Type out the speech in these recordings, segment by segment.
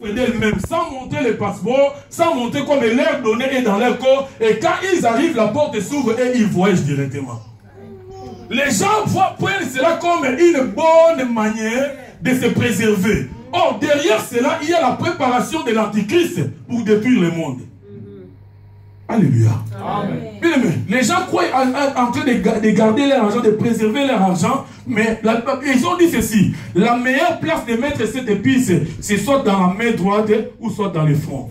d'elles-mêmes, sans montrer le passeport, sans montrer comme leur donnée est dans leur corps. Et quand ils arrivent, la porte s'ouvre et ils voyagent directement. Les gens prennent cela comme une bonne manière de se préserver. Or, derrière cela, il y a la préparation de l'Antichrist pour détruire le monde. Alléluia. Amen. Bien aimé, les gens croient en train de garder leur argent, de préserver leur argent, mais ils ont dit ceci: la meilleure place de mettre cette épice, c'est soit dans la main droite ou soit dans le front.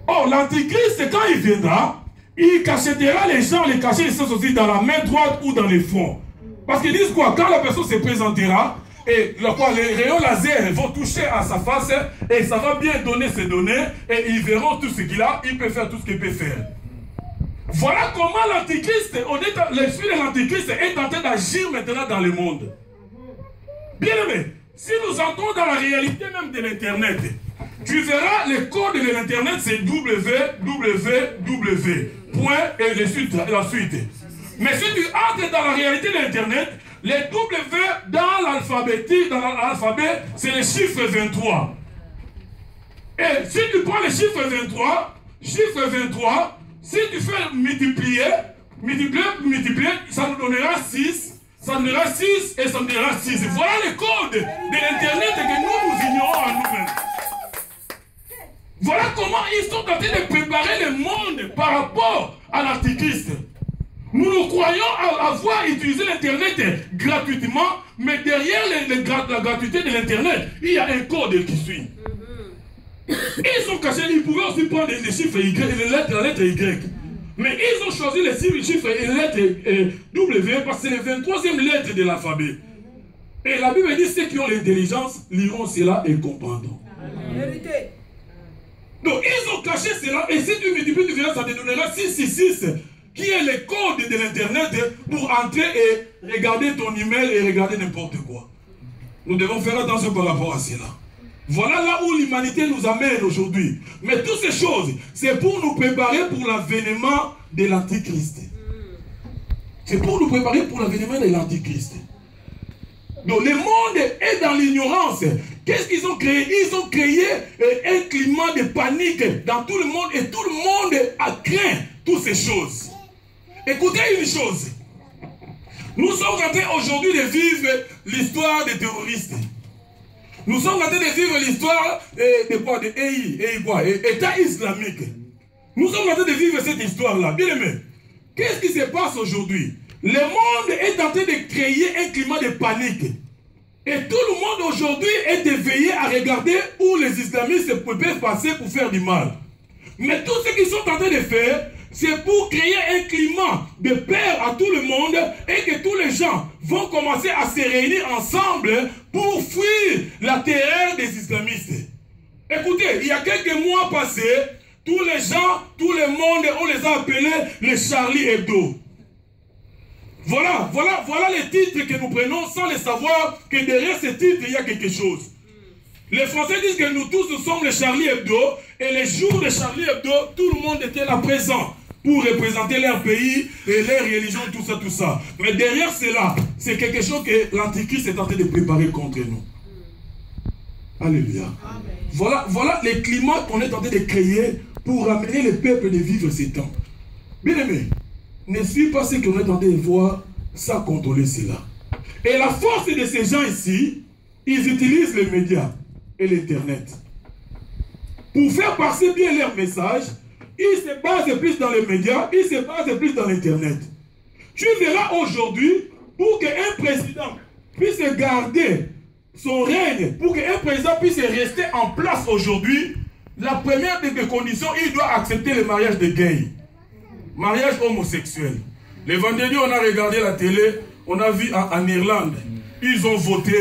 Or, l'Antichrist, quand il viendra, il cachetera les gens, les cachets aussi dans la main droite ou dans le front. Parce qu'ils disent quoi? Quand la personne se présentera, et les rayons laser vont toucher à sa face et ça va bien donner ses données et ils verront tout ce qu'il a, il peut faire tout ce qu'il peut faire. Voilà comment l'Antichrist, l'esprit de l'Antichrist est en train d'agir maintenant dans le monde. Bien aimé, si nous entrons dans la réalité même de l'Internet, tu verras le code de l'Internet, c'est www. Et la suite. Mais si tu entres dans la réalité de l'Internet, les W dans l'alphabet, c'est le chiffre 23. Et si tu prends le chiffre 23, si tu fais multiplier, ça nous donnera 6, ça nous donnera 6 et ça nous donnera 6. Voilà le code de l'Internet que nous ignorons en nous-mêmes. Voilà comment ils sont en train de préparer le monde par rapport à l'Antichrist. Nous croyons avoir utilisé l'Internet gratuitement, mais derrière la gratuité de l'Internet, il y a un code qui suit. Ils ont caché, ils pouvaient aussi prendre les chiffres Y, la lettre Y. Mais ils ont choisi les chiffres et les lettres W parce que c'est les 23e lettres de l'alphabet. Et la Bible dit ceux qui ont l'intelligence liront cela et comprendront. Donc ils ont caché cela et si tu multiplies, tu verras, ça te donnera 666. Qui est le code de l'Internet pour entrer et regarder ton email et regarder n'importe quoi. Nous devons faire attention par rapport à cela. Voilà là où l'humanité nous amène aujourd'hui. Mais toutes ces choses, c'est pour nous préparer pour l'avènement de l'Antichrist. C'est pour nous préparer pour l'avènement de l'Antichrist. Donc le monde est dans l'ignorance. Qu'est-ce qu'ils ont créé? Ils ont créé un climat de panique dans tout le monde et tout le monde a craint toutes ces choses. Écoutez une chose. Nous sommes en train aujourd'hui de vivre l'histoire des terroristes. Nous sommes en train de vivre l'histoire de quoi? De État islamique. Nous sommes en train de vivre cette histoire-là. Bien aimé, qu'est-ce qui se passe aujourd'hui? Le monde est en train de créer un climat de panique. Et tout le monde aujourd'hui est éveillé à regarder où les islamistes peuvent passer pour faire du mal. Mais tout ce qu'ils sont en train de faire, c'est pour créer un climat de peur à tout le monde et que tous les gens vont commencer à se réunir ensemble pour fuir la terreur des islamistes. Écoutez, il y a quelques mois passés, tous les gens, tout le monde, on les a appelés les Charlie Hebdo. Voilà les titres que nous prenons sans le savoir que derrière ces titres, il y a quelque chose. Les Français disent que nous tous, nous sommes les Charlie Hebdo et les jours de Charlie Hebdo, tout le monde était là présent pour représenter leur pays et leur religion, tout ça. Mais derrière cela, c'est quelque chose que l'Antichrist est en train de préparer contre nous. Alléluia. Voilà les climats qu'on est en train de créer pour amener le peuple de vivre ces temps. Bien aimé, ne suis pas ce qu'on est en train de voir sans contrôler cela. Et la force de ces gens ici, ils utilisent les médias et l'Internet. Pour faire passer bien leur message, ils se basent plus dans les médias, ils se basent plus dans l'Internet. Tu verras aujourd'hui, pour qu'un président puisse garder son règne, pour qu'un président puisse rester en place aujourd'hui, la première des conditions, il doit accepter le mariage de gays. Mariage homosexuel. Le vendredi, on a regardé la télé, on a vu en Irlande, ils ont voté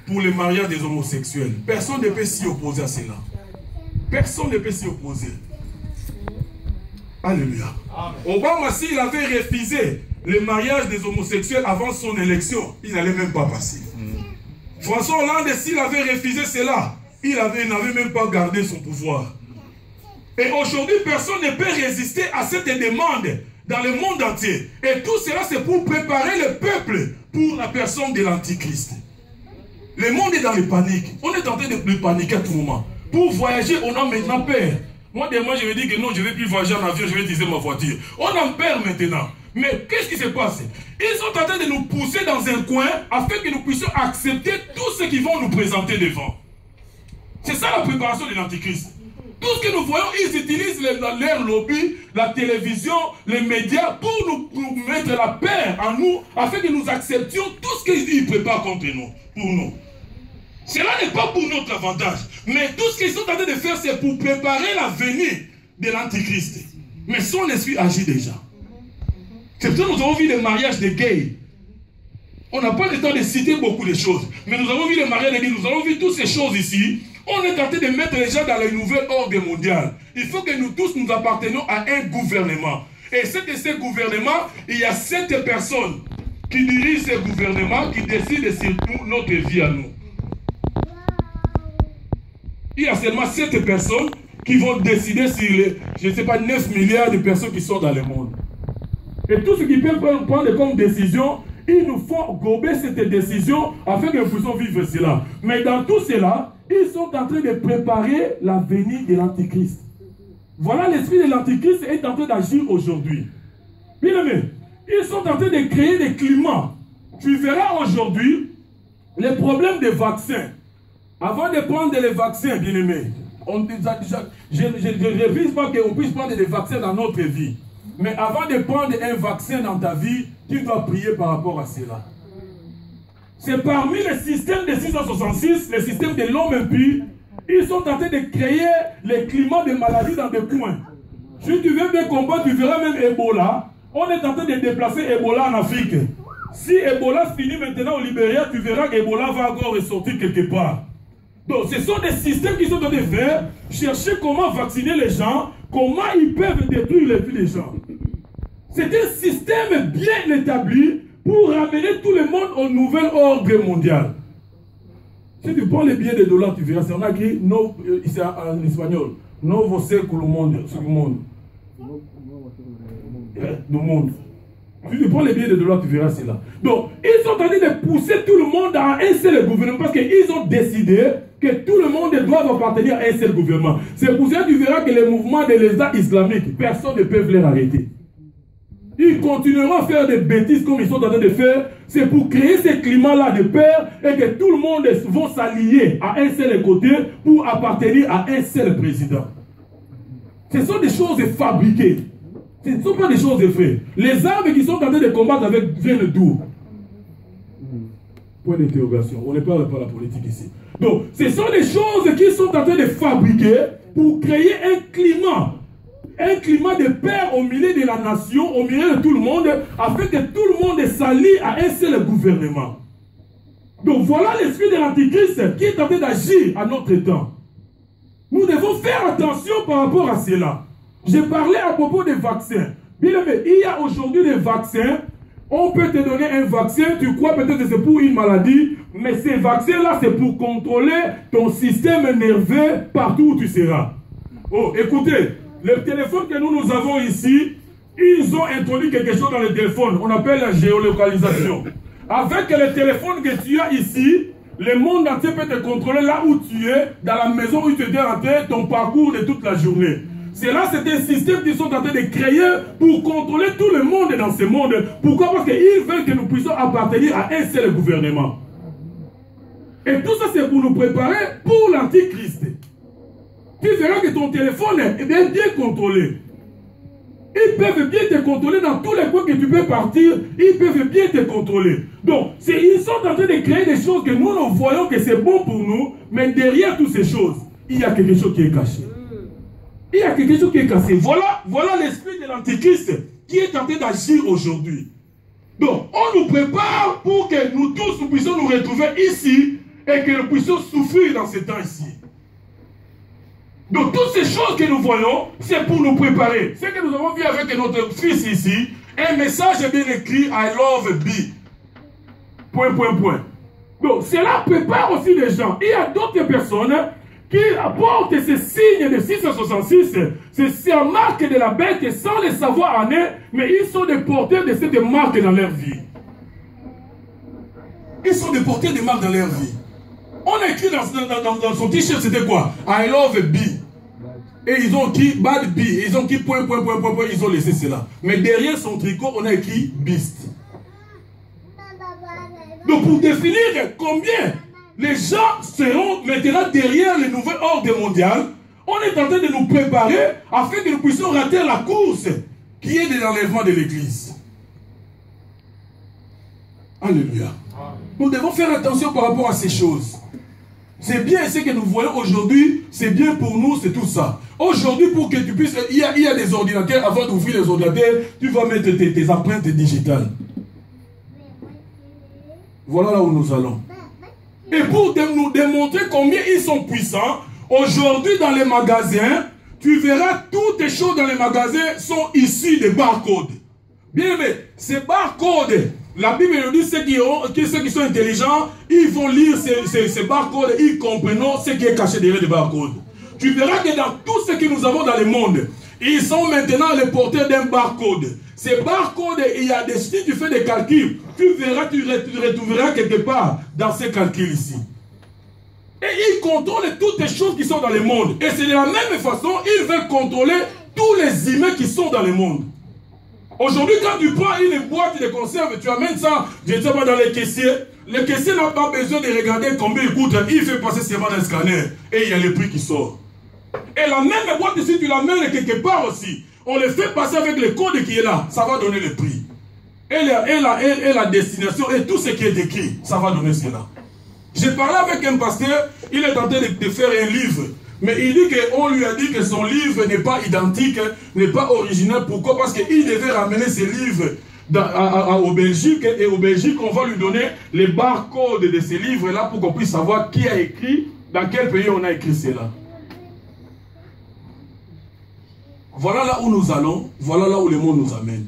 pour le mariage des homosexuels. Personne ne peut s'y opposer à cela. Personne ne peut s'y opposer. Alléluia. Obama, s'il avait refusé le mariage des homosexuels avant son élection, il n'allait même pas passer. François Hollande, s'il avait refusé cela, il n'avait même pas gardé son pouvoir. Et aujourd'hui, personne ne peut résister à cette demande dans le monde entier. Et tout cela, c'est pour préparer le peuple pour la personne de l'Antichrist. Le monde est dans les paniques. On est en train de paniquer à tout moment. Pour voyager, on a maintenant peur. Moi, je me dis que non, je ne vais plus voyager en avion, je vais utiliser ma voiture. On a peur maintenant. Mais qu'est-ce qui se passe? Ils sont en train de nous pousser dans un coin afin que nous puissions accepter tout ce qu'ils vont nous présenter devant. C'est ça la préparation de l'Antichrist. Tout ce que nous voyons, ils utilisent leur lobby, la télévision, les médias pour nous mettre la peur en nous afin que nous acceptions tout ce qu'ils préparent contre nous, pour nous. Cela n'est pas pour notre avantage. Mais tout ce qu'ils sont en train de faire, c'est pour préparer la venue de l'Antichrist. Mais son esprit agit déjà. C'est pour ça que nous avons vu les mariages de gays. On n'a pas le temps de citer beaucoup de choses. Mais nous avons vu les mariages de gays, nous avons vu toutes ces choses ici. On est en train de mettre les gens dans le nouvel ordre mondial. Il faut que nous tous nous appartenions à un gouvernement. Et c'est que ce gouvernement, il y a 7 personnes qui dirigent ce gouvernement, qui décident sur notre vie à nous. Il y a seulement 7 personnes qui vont décider sur les, je ne sais pas, 9 milliards de personnes qui sont dans le monde. Et tout ce qu'ils peuvent prendre comme décision, ils nous font gober cette décision afin que nous puissions vivre cela. Mais dans tout cela, ils sont en train de préparer la venue de l'Antichrist. Voilà, l'esprit de l'Antichrist est en train d'agir aujourd'hui. Bien aimé, ils sont en train de créer des climats. Tu verras aujourd'hui les problèmes des vaccins. Avant de prendre les vaccins, bien aimé, je ne vise pas qu'on puisse prendre des vaccins dans notre vie. Mais avant de prendre un vaccin dans ta vie, tu dois prier par rapport à cela. C'est parmi les systèmes de 666, les systèmes de l'homme impur, ils sont en train de créer les climats de maladies dans des coins. Si tu veux bien combattre, tu verras même Ebola. On est en train de déplacer Ebola en Afrique. Si Ebola finit maintenant au Libéria, tu verras qu'Ebola va encore ressortir quelque part. Donc, ce sont des systèmes qui sont en train de faire, chercher comment vacciner les gens, comment ils peuvent détruire les vies des gens. C'est un système bien établi pour ramener tout le monde au nouvel ordre mondial. Si tu prends les billets de dollars, tu verras, on a écrit, c'est en espagnol, Novo século monde. Le monde. Si tu prends les billets de dollars, tu verras cela. Donc, ils sont en train de pousser tout le monde à un seul gouvernement parce qu'ils ont décidé que tout le monde doit appartenir à un seul gouvernement. C'est pour ça que tu verras que les mouvements de l'État islamique, personne ne peut les arrêter. Ils continueront à faire des bêtises comme ils sont en train de faire. C'est pour créer ce climat-là de peur et que tout le monde va s'allier à un seul côté pour appartenir à un seul président. Ce sont des choses fabriquées. Ce ne sont pas des choses vraies. Les armes qui sont en train de combattre avec viennent d'où? Point d'interrogation. On ne parle pas de la politique ici. Donc, ce sont des choses qui sont en train de fabriquer pour créer un climat de paix au milieu de la nation, au milieu de tout le monde, afin que tout le monde s'allie à un seul gouvernement. Donc voilà l'esprit de l'Antichrist qui est en train d'agir à notre temps. Nous devons faire attention par rapport à cela. J'ai parlé à propos des vaccins. Bien aimé, il y a aujourd'hui des vaccins. On peut te donner un vaccin, tu crois peut-être que c'est pour une maladie, mais ces vaccins-là, c'est pour contrôler ton système nerveux partout où tu seras. Oh, écoutez, le téléphone que nous avons ici, ils ont introduit quelque chose dans le téléphone. On appelle la géolocalisation. Avec le téléphone que tu as ici, le monde entier peut te contrôler là où tu es, dans la maison où tu es rentré, ton parcours de toute la journée. C'est là, c'est un système qu'ils sont en train de créer pour contrôler tout le monde dans ce monde. Pourquoi? Parce qu'ils veulent que nous puissions appartenir à un seul gouvernement. Et tout ça, c'est pour nous préparer pour l'Antichrist. Tu verras que ton téléphone est bien contrôlé. Ils peuvent bien te contrôler dans tous les coins que tu peux partir. Ils peuvent bien te contrôler. Donc, ils sont en train de créer des choses que nous voyons que c'est bon pour nous. Mais derrière toutes ces choses, il y a quelque chose qui est caché. Il y a quelque chose qui est cassé. Voilà l'esprit de l'Antichrist qui est en train d'agir aujourd'hui. Donc, on nous prépare pour que nous tous nous puissions nous retrouver ici et que nous puissions souffrir dans ce temps ici. Donc, toutes ces choses que nous voyons, c'est pour nous préparer. Ce que nous avons vu avec notre fils ici, un message bien écrit, I love B. Point. Donc, cela prépare aussi les gens. Il y a d'autres personnes qui apportent ces signes de 666, c'est la marque de la bête sans le savoir en eux, mais ils sont des porteurs de cette marque dans leur vie. Ils sont des porteurs de marques dans leur vie. On a écrit dans son t-shirt, c'était quoi? I love B. Et ils ont écrit bad B. Ils ont écrit point, ils ont laissé cela. Mais derrière son tricot, on a écrit Beast. Donc pour définir combien les gens seront maintenant derrière le nouvel ordre mondial, on est en train de nous préparer afin que nous puissions rater la course qui est de l'enlèvement de l'Église. Alléluia. Nous devons faire attention par rapport à ces choses. C'est bien ce que nous voyons aujourd'hui, c'est bien pour nous, c'est tout ça. Aujourd'hui, pour que tu puisses... Il y a des ordinateurs, avant d'ouvrir les ordinateurs, tu vas mettre tes empreintes digitales. Voilà là où nous allons. Et pour nous démontrer combien ils sont puissants, aujourd'hui dans les magasins, tu verras toutes les choses dans les magasins sont issues des barcodes. Bien aimé, ces barcodes, la Bible nous dit ceux qui sont intelligents, ils vont lire ces barcodes, ils comprennent ce qui est caché derrière les barcodes. Tu verras que dans tout ce que nous avons dans le monde, ils sont maintenant les porteurs d'un barcode. Ces barcodes, il y a des, si tu fais des calculs, tu verras, tu retrouveras quelque part dans ces calculs ici. Et ils contrôlent toutes les choses qui sont dans le monde. Et c'est de la même façon, ils veulent contrôler tous les humains qui sont dans le monde. Aujourd'hui, quand tu prends une boîte de conserve, tu amènes ça, je ne sais pas, dans les caissiers. Le caissier n'a pas besoin de regarder combien il coûte. Il fait passer seulement un scanner. Et il y a le prix qui sort. Et la même boîte ici, tu l'amènes quelque part aussi. On le fait passer avec le code qui est là. Ça va donner le prix. Et la destination et tout ce qui est écrit, ça va donner cela. J'ai parlé avec un pasteur, il est en train de faire un livre. Mais il dit qu'on lui a dit que son livre n'est pas identique, n'est pas original. Pourquoi? Parce qu'il devait ramener ses livres au Belgique. Et au Belgique, on va lui donner les barcodes de ces livres-là pour qu'on puisse savoir qui a écrit, dans quel pays on a écrit cela. Voilà là où nous allons, voilà là où le monde nous amène.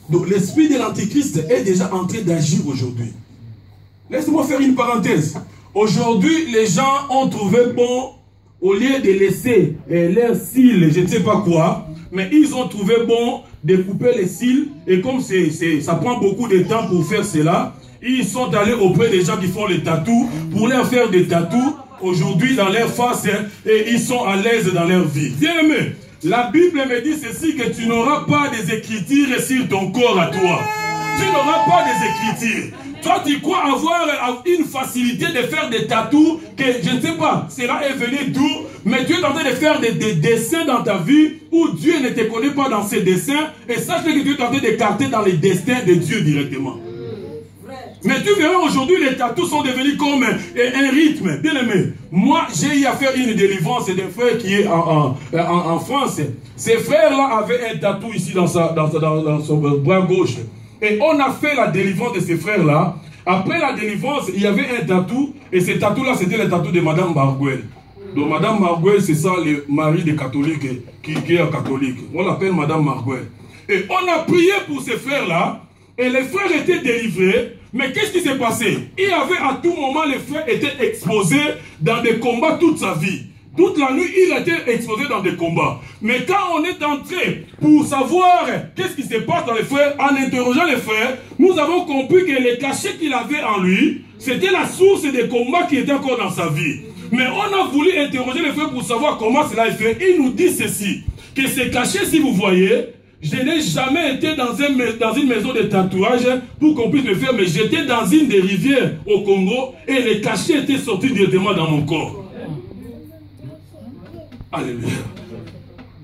Donc l'esprit de l'Antichrist est déjà en train d'agir aujourd'hui. Laisse-moi faire une parenthèse. Aujourd'hui, les gens ont trouvé bon, au lieu de laisser leurs cils, je ne sais pas quoi, mais ils ont trouvé bon de couper les cils. Et comme ça prend beaucoup de temps pour faire cela, ils sont allés auprès des gens qui font les tatous pour leur faire des tatous aujourd'hui dans leur face et ils sont à l'aise dans leur vie. Bien aimé, la Bible me dit ceci, que tu n'auras pas des écritures sur ton corps à toi. Tu n'auras pas des écritures. Toi, tu crois avoir une facilité de faire des tatous que, je ne sais pas, cela est venu d'où, mais tu es en train de faire des dessins dans ta vie où Dieu ne te connaît pas dans ces dessins, et sache que tu es en train d'écarter dans les destins de Dieu directement. Mais tu verras aujourd'hui, les tatous sont devenus comme un rythme. Bien aimé, moi, j'ai eu à faire une délivrance d'un frère qui est en France. Ces frères-là avaient un tatou ici dans son bras gauche. Et on a fait la délivrance de ces frères-là. Après la délivrance, il y avait un tatou. Et ce tatou-là, c'était le tatou de Madame Marguel. Donc Madame Marguel, c'est ça le mari des catholiques qui est catholique. On l'appelle Madame Marguel. Et on a prié pour ces frères-là. Et les frères étaient délivrés. Mais qu'est-ce qui s'est passé? Il y avait à tout moment, les frères étaient exposés dans des combats toute sa vie. Toute la nuit, il a été exposé dans des combats. Mais quand on est entré pour savoir qu'est-ce qui se passe dans les frères, en interrogeant les frères, nous avons compris que les cachets qu'il avait en lui, c'était la source des combats qui étaient encore dans sa vie. Mais on a voulu interroger les frères pour savoir comment cela est fait. Il nous dit ceci, que ces cachets, si vous voyez, je n'ai jamais été dans une maison de tatouage pour qu'on puisse le faire, mais j'étais dans une des rivières au Congo et les cachets étaient sortis directement dans mon corps. Alléluia.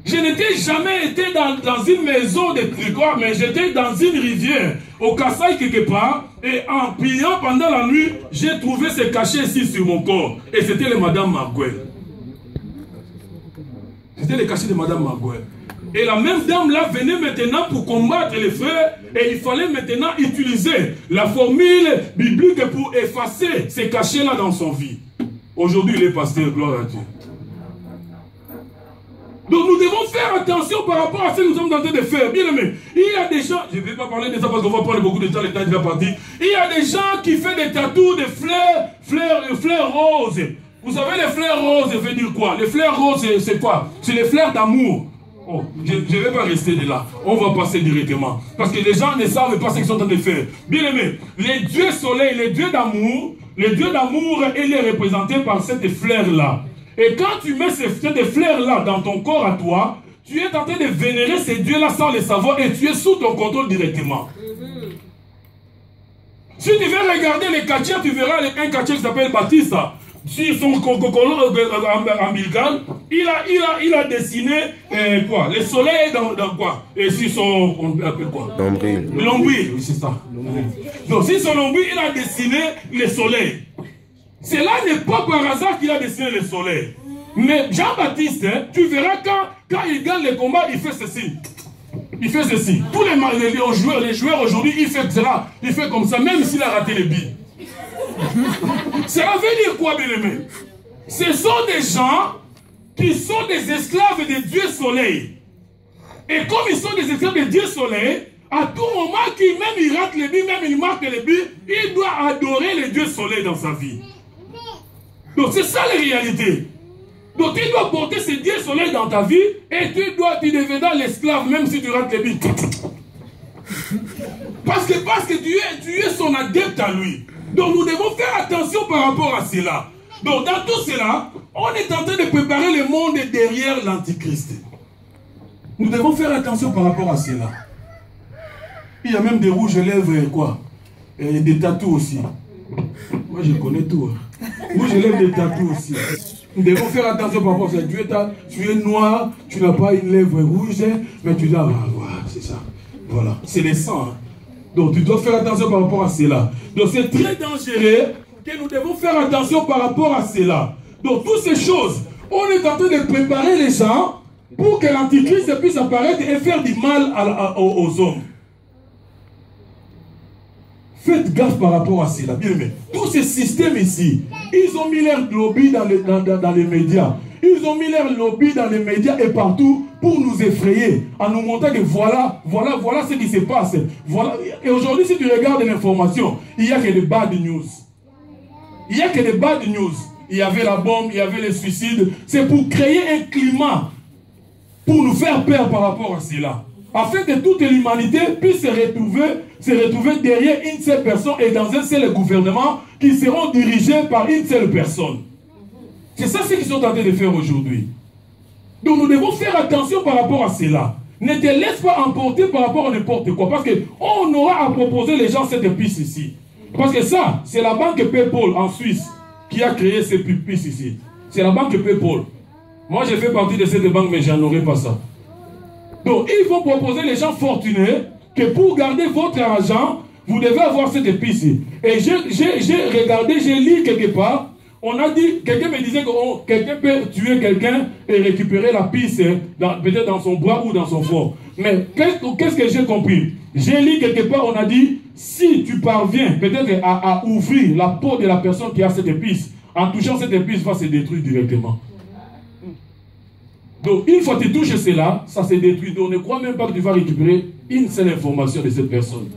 Je n'étais jamais été dans une maison de tricot, mais j'étais dans une rivière au Kassai quelque part, et en priant pendant la nuit, j'ai trouvé ces cachets ici sur mon corps. Et c'était le Madame Marguel. C'était le cachet de Madame Marguel. Et la même dame là venait maintenant pour combattre les frères, et il fallait maintenant utiliser la formule biblique pour effacer ces cachets là dans son vie. Aujourd'hui, il est pasteur, gloire à Dieu. Donc nous devons faire attention par rapport à ce que nous sommes en train de faire. Bien aimé, il y a des gens, je ne vais pas parler de ça parce qu'on va prendre beaucoup de temps, le temps est déjà parti. Il y a des gens qui font des tatous de fleurs roses. Vous savez, les fleurs roses veut dire quoi? Les fleurs roses, c'est quoi? C'est les fleurs d'amour. Oh, je ne vais pas rester de là. On va passer directement. Parce que les gens ne savent pas ce qu'ils sont en train de faire. Bien aimé, les dieux soleil, les dieux d'amour, Le Dieu d'amour, il est représenté par cette fleur-là. Et quand tu mets cette fleur-là dans ton corps à toi, tu es en train de vénérer ces dieux-là sans le savoir et tu es sous ton contrôle directement. Si tu veux regarder les quartiers, tu verras un quartier qui s'appelle Baptiste. Sur son colon ombilical, il a dessiné quoi? Le soleil dans quoi? Et sur son... On appelle quoi? Nombril. L'ombril, oui, c'est ça. Donc, sur son ombril, il a dessiné le soleil. Cela n'est pas par hasard qu'il a dessiné le soleil. Mais Jean-Baptiste, tu verras quand il gagne le combat, il fait ceci. Il fait ceci. Tous les joueurs aujourd'hui, il fait cela. Il fait comme ça, même s'il a raté les billes. Cela veut dire quoi, bien-aimé? Ce sont des gens qui sont des esclaves de Dieu Soleil. Et comme ils sont des esclaves de Dieu Soleil, à tout moment, même il rate les billes, même il marque les billes, il doit adorer le Dieu Soleil dans sa vie. Donc c'est ça la réalité. Donc tu dois porter ce Dieu Soleil dans ta vie et tu deviendras l'esclave même si tu rates les billes. Parce que tu es son adepte à lui. Donc nous devons faire attention par rapport à cela. Donc dans tout cela, on est en train de préparer le monde derrière l'Antichrist. Nous devons faire attention par rapport à cela. Il y a même des rouges lèvres et quoi? Et des tatous aussi. Moi je connais tout. Rouges lèvres et des tatous aussi. Nous devons faire attention par rapport à ça. Tu es noir, tu n'as pas une lèvre rouge, mais tu dois avoir, c'est ça. Voilà, c'est le sang. Hein. Donc tu dois faire attention par rapport à cela. Donc c'est très dangereux que nous devons faire attention par rapport à cela. Donc toutes ces choses, on est en train de préparer les gens pour que l'Antichrist puisse apparaître et faire du mal aux hommes. Faites gaffe par rapport à cela. Bien aimé. Tous ces systèmes ici, ils ont mis leur lobby dans les médias. Ils ont mis leur lobby dans les médias et partout pour nous effrayer, en nous montrant que voilà ce qui se passe. Voilà. Et aujourd'hui, si tu regardes l'information, il n'y a que des bad news. Il n'y a que des bad news. Il y avait la bombe, il y avait les suicides. C'est pour créer un climat, pour nous faire peur par rapport à cela. Afin que toute l'humanité puisse se retrouver derrière une seule personne et dans un seul gouvernement qui seront dirigés par une seule personne. C'est ça ce qu'ils sont en train de faire aujourd'hui. Donc nous devons faire attention par rapport à cela. Ne te laisse pas emporter par rapport à n'importe quoi. Parce qu'on aura à proposer les gens cette piste ici. Parce que ça, c'est la banque PayPal en Suisse qui a créé ces pistes ici. C'est la banque PayPal. Moi, je fais partie de cette banque, mais je n'en aurai pas ça. Donc, ils vont proposer les gens fortunés que pour garder votre argent, vous devez avoir cette piste. Et j'ai regardé, j'ai lu quelque part. On a dit, quelqu'un me disait que quelqu'un peut tuer quelqu'un et récupérer la piste peut-être dans son bras ou dans son front. Mais qu'est-ce que j'ai compris? J'ai lu quelque part, on a dit, si tu parviens peut-être à ouvrir la peau de la personne qui a cette piste, en touchant cette piste, va se détruire directement. Donc, une fois que tu touches cela, ça se détruit. Donc, ne crois même pas que tu vas récupérer une seule information de cette personne.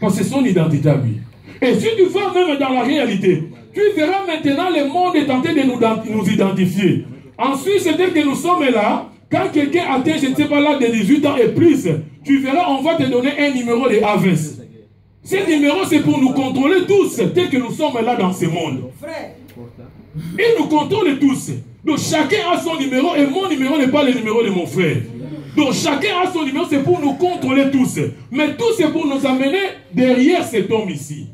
Parce que c'est son identité à lui. Et si tu vas même dans la réalité, tu verras maintenant le monde est en train de nous identifier. Ensuite, c'est-à-dire que nous sommes là, quand quelqu'un atteint, je ne sais pas là, de 18 ans et plus, tu verras, on va te donner un numéro de AVES. Ce numéro, c'est pour nous contrôler tous, tel que nous sommes là dans ce monde. Il nous contrôle tous. Donc chacun a son numéro et mon numéro n'est pas le numéro de mon frère. Donc chacun a son numéro, c'est pour nous contrôler tous. Mais tout c'est pour nous amener derrière cet homme ici.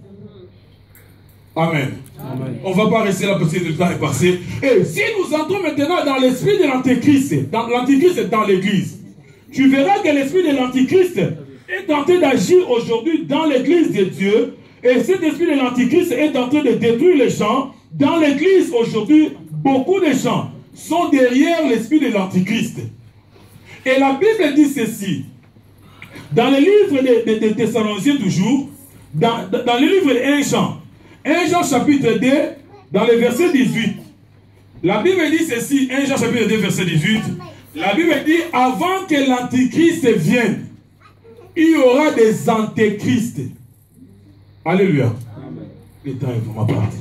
Amen. Amen. On ne va pas rester là parce que le temps est passé. Et si nous entrons maintenant dans l'esprit de l'Antéchrist, l'Antéchrist est dans l'église, tu verras que l'esprit de l'Antéchrist est en train d'agir aujourd'hui dans l'église de Dieu. Et cet esprit de l'Antéchrist est en train de détruire les gens. Dans l'église aujourd'hui, beaucoup de gens sont derrière l'esprit de l'Antichrist. Et la Bible dit ceci. Dans le livre de Thessaloniciens toujours, dans le livre de 1 Jean chapitre 2, dans le verset 18, la Bible dit ceci, 1 Jean chapitre 2, verset 18, la Bible dit, avant que l'Antichrist vienne, il y aura des antéchrists. Alléluia. Le temps est vraiment parti.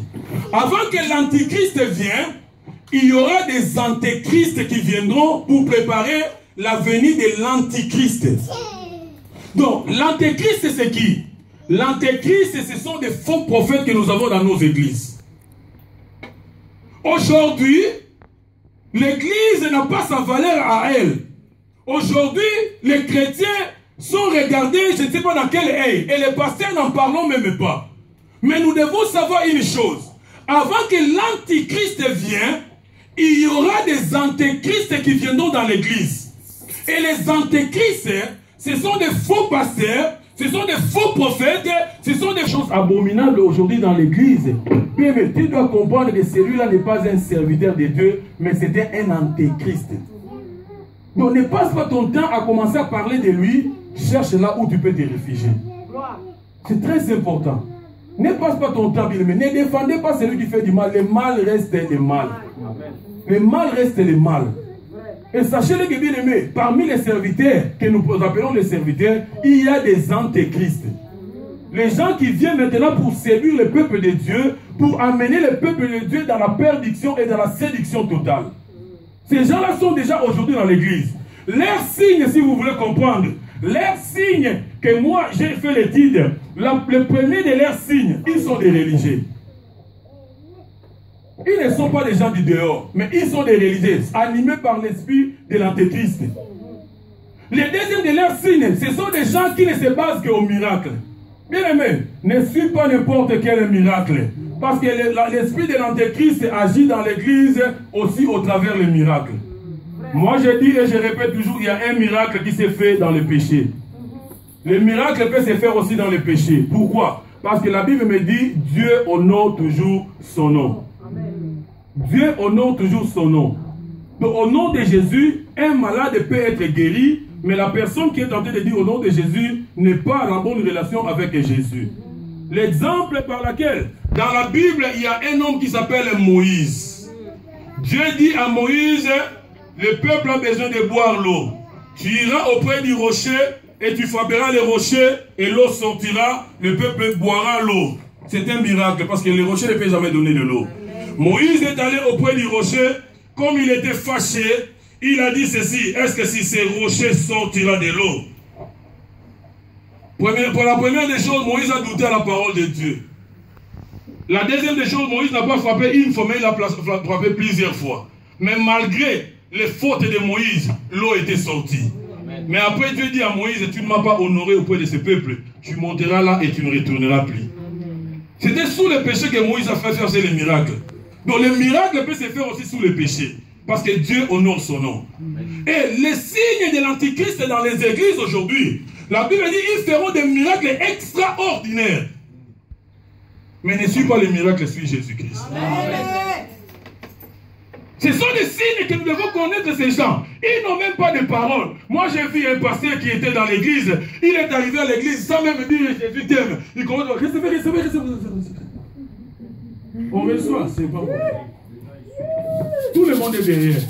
Avant que l'Antichrist vienne, il y aura des antéchrists qui viendront pour préparer la venue de l'Antichrist. Donc, l'Antéchrist, c'est qui? L'antéchrist, ce sont des faux prophètes que nous avons dans nos églises. Aujourd'hui, l'église n'a pas sa valeur à elle. Aujourd'hui, les chrétiens sont regardés, je ne sais pas dans quel œil, et les pasteurs n'en parlons même pas. Mais nous devons savoir une chose. Avant que l'antichrist vienne, il y aura des antéchrists qui viendront dans l'église. Et les antéchrists, ce sont des faux pasteurs, ce sont des faux prophètes, ce sont des choses abominables aujourd'hui dans l'église. Bien, mais tu dois comprendre que celui-là n'est pas un serviteur de Dieu, mais c'était un antéchrist. Donc ne passe pas ton temps à commencer à parler de lui, cherche là où tu peux te réfugier. C'est très important. Ne passe pas ton temps, mais ne défendez pas celui qui fait du mal. Le mal reste le mal. Le mal reste le mal. Et sachez-le que, bien aimé, parmi les serviteurs, que nous appelons les serviteurs, il y a des antéchrists. Les gens qui viennent maintenant pour séduire le peuple de Dieu, pour amener le peuple de Dieu dans la perdition et dans la séduction totale. Ces gens-là sont déjà aujourd'hui dans l'église. Leur signe, si vous voulez comprendre, leur signe que moi j'ai fait l'étude, le premier de leurs signes, ils sont des religieux. Ils ne sont pas des gens du dehors, mais ils sont des religieux, animés par l'esprit de l'antéchrist. Les deuxièmes de leurs signes, ce sont des gens qui ne se basent qu'au miracle. Bien aimé, ne suis pas n'importe quel miracle. Parce que l'esprit de l'antéchrist agit dans l'église aussi au travers des miracles. Moi je dis et je répète toujours, il y a un miracle qui s'est fait dans le péché. Le miracle peut se faire aussi dans le péché. Pourquoi? Parce que la Bible me dit, Dieu honore toujours son nom. Dieu honore toujours son nom. Donc au nom de Jésus, un malade peut être guéri, mais la personne qui est en train de dire au nom de Jésus n'est pas en bonne relation avec Jésus. L'exemple par lequel, dans la Bible, il y a un homme qui s'appelle Moïse. Dieu dit à Moïse, le peuple a besoin de boire l'eau. Tu iras auprès du rocher et tu frapperas le rocher et l'eau sortira, le peuple boira l'eau. C'est un miracle parce que le rocher ne peut jamais donner de l'eau. Moïse est allé auprès du rocher, comme il était fâché, il a dit ceci, est-ce que si ce rocher sortira de l'eau? Pour la première des choses, Moïse a douté à la parole de Dieu. La deuxième des choses, Moïse n'a pas frappé une fois, mais il a frappé plusieurs fois. Mais malgré les fautes de Moïse, l'eau était sortie. Amen. Mais après Dieu dit à Moïse, tu ne m'as pas honoré auprès de ce peuple, tu monteras là et tu ne retourneras plus. C'était sous le péché que Moïse a fait faire les miracles. Donc le miracle peut se faire aussi sous le péché. Parce que Dieu honore son nom. Et les signes de l'antichrist dans les églises aujourd'hui, la Bible dit ils feront des miracles extraordinaires. Mais ne suit pas les miracles, suit Jésus-Christ. Ce sont des signes que nous devons connaître ces gens. Ils n'ont même pas de parole. Moi j'ai vu un pasteur qui était dans l'église. Il est arrivé à l'église sans même dire Jésus t'aime. Il commence à recevez. On reçoit, c'est pas bon. Tout le monde est derrière.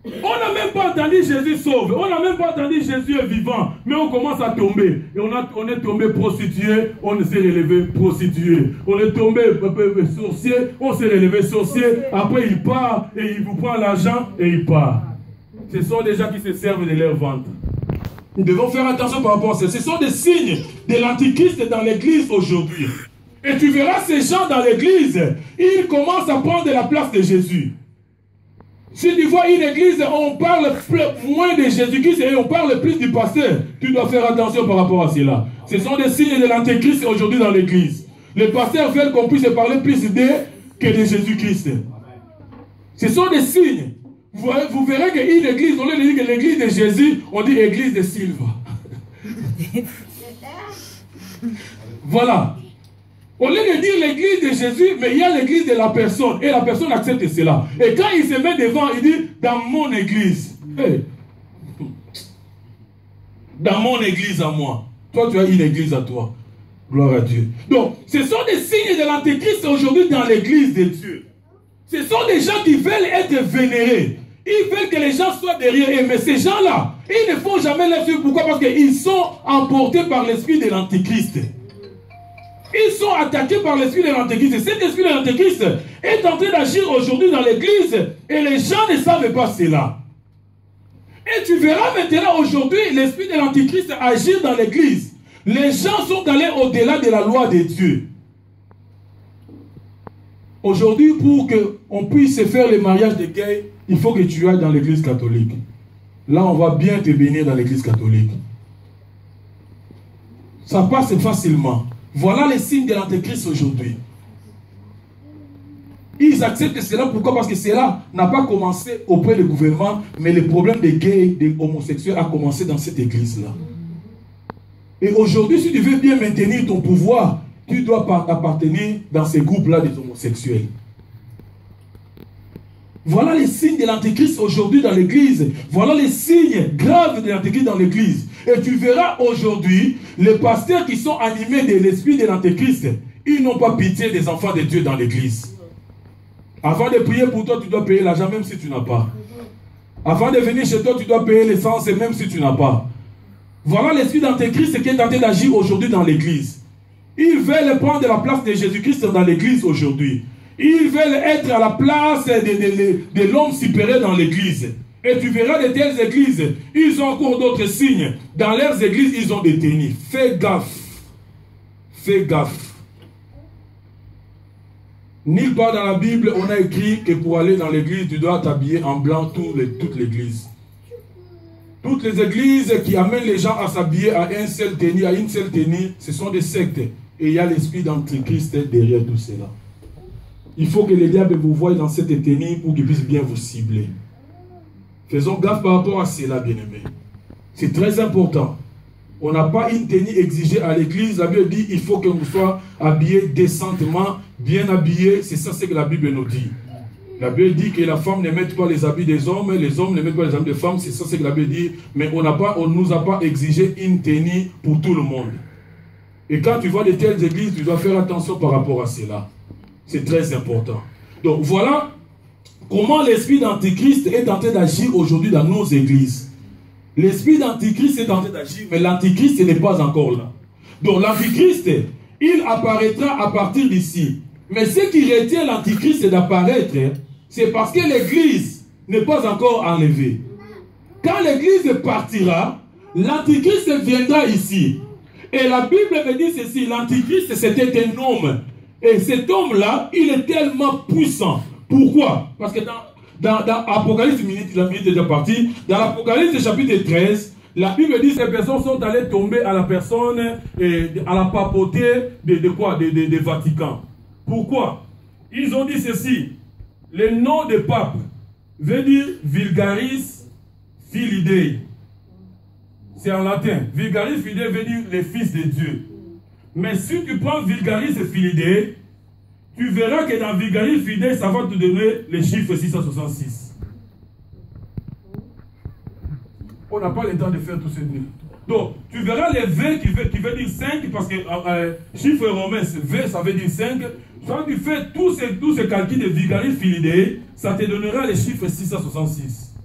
On n'a même pas entendu Jésus sauve. On n'a même pas entendu Jésus est vivant. Mais on commence à tomber. Et on est tombé prostitué. On s'est relevé prostitué. On est tombé sorcier. On s'est relevé sorcier. Après il part et il vous prend l'argent et il part. Ce sont des gens qui se servent de leur ventre. Nous devons faire attention par rapport à ça. Ce sont des signes de l'antichrist dans l'église aujourd'hui. Et tu verras ces gens dans l'église, ils commencent à prendre la place de Jésus. Si tu vois une église, on parle moins de Jésus-Christ et on parle plus du pasteur, tu dois faire attention par rapport à cela. Ce sont des signes de l'antéchrist aujourd'hui dans l'église. Les pasteurs veulent qu'on puisse parler plus d'eux que de Jésus-Christ. Ce sont des signes. Vous verrez qu'une église, on dit que l'église de Jésus, on dit église de Sylva. Voilà. Au lieu de dire l'église de Jésus, mais il y a l'église de la personne. Et la personne accepte cela. Et quand il se met devant, il dit, dans mon église. Hey. Dans mon église à moi. Toi, tu as une église à toi. Gloire à Dieu. Donc, ce sont des signes de l'antéchrist aujourd'hui dans l'église de Dieu. Ce sont des gens qui veulent être vénérés. Ils veulent que les gens soient derrière eux. Mais ces gens-là, ils ne font jamais leur suivre. Pourquoi? Parce qu'ils sont emportés par l'esprit de l'antéchrist. Ils sont attaqués par l'esprit de l'antéchrist. Et cet esprit de l'antéchrist est en train d'agir aujourd'hui dans l'église. Et les gens ne savent pas cela. Et tu verras maintenant aujourd'hui l'esprit de l'antéchrist agir dans l'église. Les gens sont allés au-delà de la loi de Dieu. Aujourd'hui, pour qu'on puisse faire le mariage de gays, il faut que tu ailles dans l'église catholique. Là, on va bien te bénir dans l'église catholique. Ça passe facilement. Voilà les signes de l'antéchrist aujourd'hui. Ils acceptent cela. Pourquoi? Parce que cela n'a pas commencé auprès du gouvernement, mais le problème des gays, des homosexuels a commencé dans cette église-là. Et aujourd'hui, si tu veux bien maintenir ton pouvoir, tu dois appartenir dans ces groupes-là des homosexuels. Voilà les signes de l'antéchrist aujourd'hui dans l'église. Voilà les signes graves de l'antéchrist dans l'église. Et tu verras aujourd'hui, les pasteurs qui sont animés de l'esprit de l'antéchrist, ils n'ont pas pitié des enfants de Dieu dans l'église. Avant de prier pour toi, tu dois payer l'argent même si tu n'as pas. Avant de venir chez toi, tu dois payer l'essence même si tu n'as pas. Voilà l'esprit d'antéchrist qui est tenté d'agir aujourd'hui dans l'église. Ils veulent prendre la place de Jésus-Christ dans l'église aujourd'hui. Ils veulent être à la place de l'homme supérieur dans l'église. Et tu verras de telles églises, ils ont encore d'autres signes. Dans leurs églises, ils ont des tenues. Fais gaffe. Fais gaffe. Nulle part dans la Bible, on a écrit que pour aller dans l'église, tu dois t'habiller en blanc toute l'église. Toutes les églises qui amènent les gens à s'habiller à une seule tenue, ce sont des sectes. Et il y a l'esprit d'antéchrist derrière tout cela. Il faut que les diables vous voient dans cette tenue pour qu'ils puissent bien vous cibler. Faisons gaffe par rapport à cela, bien-aimés. C'est très important. On n'a pas une tenue exigée à l'église. La Bible dit qu'il faut que vous soyez habillés décentement, bien habillés. C'est ça ce que la Bible nous dit. La Bible dit que la femme ne met pas les habits des hommes, les hommes ne mettent pas les habits des femmes. C'est ça ce que la Bible dit. Mais on ne nous a pas exigé une tenue pour tout le monde. Et quand tu vois de telles églises, tu dois faire attention par rapport à cela. C'est très important. Donc voilà comment l'esprit d'antéchrist est tenté d'agir aujourd'hui dans nos églises. L'esprit d'antéchrist est tenté d'agir, mais l'antéchrist n'est pas encore là. Donc l'antéchrist, il apparaîtra à partir d'ici. Mais ce qui retient l'antéchrist d'apparaître, c'est parce que l'église n'est pas encore enlevée. Quand l'église partira, l'antéchrist viendra ici. Et la Bible me dit ceci, l'antéchrist c'était un homme. Et cet homme-là, il est tellement puissant. Pourquoi? Parce que dans Apocalypse, la minute est déjà partie, dans l'Apocalypse chapitre 13, la Bible dit que ces personnes sont allées tomber à la personne, à la papauté de Vatican. Pourquoi? Ils ont dit ceci, le nom de pape veut dire Vulgaris Filii. C'est en latin. Vulgaris Filii veut dire le fils de Dieu. Mais si tu prends Vulgaris Filii, tu verras que dans Vulgaris Filii, ça va te donner le chiffre 666. On n'a pas le temps de faire tout ce truc. Donc, tu verras les V qui veut dire 5, parce que chiffre romain, V, ça veut dire 5. Quand tu fais tous ces calculs de Vulgaris Filii, ça te donnera le chiffre 666.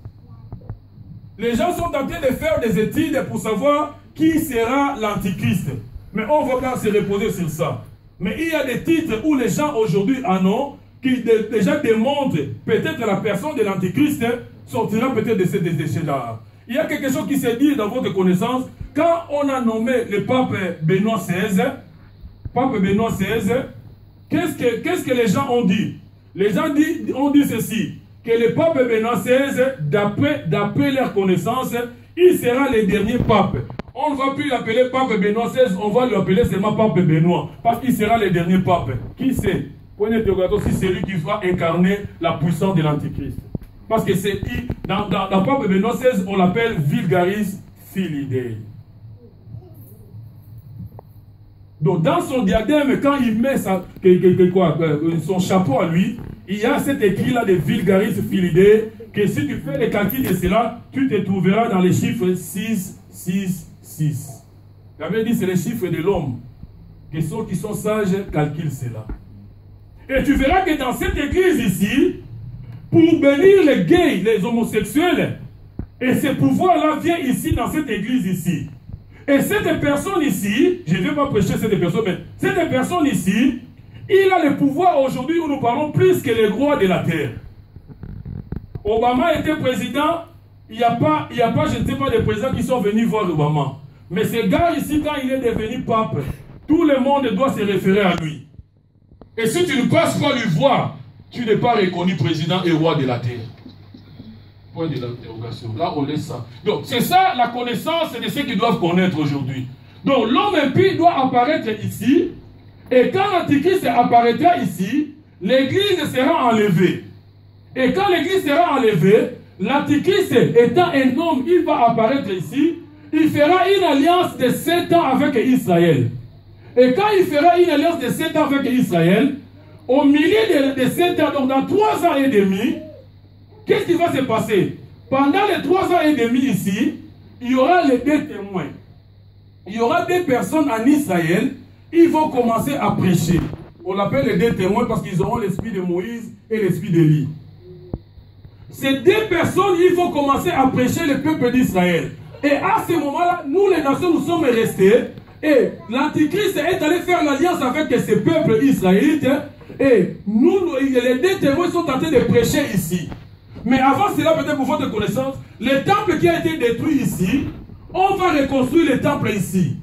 Les gens sont en train de faire des études pour savoir qui sera l'antichrist. Mais on ne va pas se reposer sur ça. Mais il y a des titres où les gens aujourd'hui en ont, qui déjà démontrent peut-être la personne de l'antichrist sortira peut-être de ces déchets-là. Il y a quelque chose qui s'est dit dans votre connaissance. Quand on a nommé le pape Benoît XVI, qu'est-ce que les gens ont dit? Les gens ont dit ceci, que le pape Benoît XVI, d'après leur connaissance, il sera le dernier pape. On ne va plus l'appeler pape Benoît XVI, on va l'appeler seulement pape Benoît, parce qu'il sera le dernier pape. Qui sait? Point d'interrogation, si c'est lui qui va incarner la puissance de l'antichrist. Parce que c'est dans pape Benoît XVI, on l'appelle Vulgaris Filii. Donc dans son diadème, quand il met son chapeau à lui, il y a cet écrit-là de Vulgaris Filii, que si tu fais les calculs de cela, tu te trouveras dans les chiffres 6, 6, 6. La Bible dit c'est les chiffres de l'homme. Que ceux qui sont sages calculent cela. Et tu verras que dans cette église ici, pour bénir les gays, les homosexuels, et ce pouvoir-là vient ici dans cette église ici. Et cette personne ici, je ne vais pas prêcher cette personne, mais cette personne ici, il a le pouvoir aujourd'hui où nous parlons plus que les rois de la terre. Obama était président, il n'y a pas, je ne sais pas, des présidents qui sont venus voir Obama. Mais ce gars ici, quand il est devenu pape, tout le monde doit se référer à lui. Et si tu ne passes pas lui voir, tu n'es pas reconnu président et roi de la terre. Point de l'interrogation. Là, on laisse ça. Donc, c'est ça la connaissance de ceux qui doivent connaître aujourd'hui. Donc, l'homme impie doit apparaître ici. Et quand l'Antichrist apparaîtra ici, l'Église sera enlevée. Et quand l'Église sera enlevée, l'Antichrist étant un homme, il va apparaître ici. Il fera une alliance de 7 ans avec Israël. Et quand il fera une alliance de 7 ans avec Israël, au milieu de 7 ans, donc dans 3 ans et demi, qu'est-ce qui va se passer? Pendant les 3 ans et demi ici, il y aura les 2 témoins. Il y aura des personnes en Israël, ils vont commencer à prêcher. On l'appelle les 2 témoins parce qu'ils auront l'esprit de Moïse et l'esprit d'Élie. Ces 2 personnes, ils vont commencer à prêcher le peuple d'Israël. Et à ce moment-là, nous les nations, nous sommes restés. Et l'Antichrist est allé faire l'alliance avec ce peuple israélite. Et nous, les 2 témoins sont en train de prêcher ici. Mais avant cela, peut-être pour votre connaissance, le temple qui a été détruit ici, on va reconstruire le temple ici.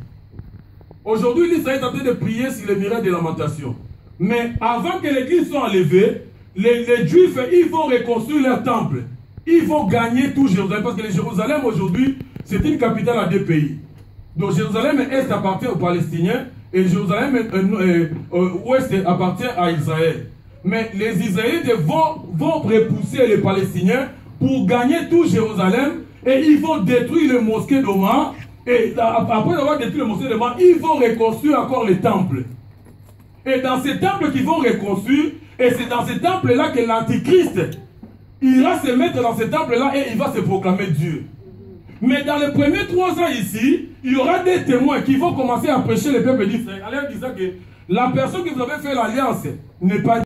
Aujourd'hui, l'Israël est en train de prier sur les miracles de lamentation. Mais avant que l'église soit enlevée, les Juifs, ils vont reconstruire leur temple. Ils vont gagner tout Jérusalem. Parce que le Jérusalem aujourd'hui, c'est une capitale à 2 pays. Donc Jérusalem Est appartient aux Palestiniens et Jérusalem Ouest appartient à Israël. Mais les Israélites vont repousser les Palestiniens pour gagner tout Jérusalem et ils vont détruire le mosquée d'Omar. Et après avoir détruit le mosquée d'Omar, ils vont reconstruire encore les temples. Et dans ces temples qu'ils vont reconstruire, et c'est dans ces temples-là que l'Antichrist ira se mettre dans ces temples-là et il va se proclamer Dieu. Mais dans les premiers 3 ans ici, il y aura des témoins qui vont commencer à prêcher le peuple d'Israël en leur disant que la personne que vous avez fait l'alliance n'est pas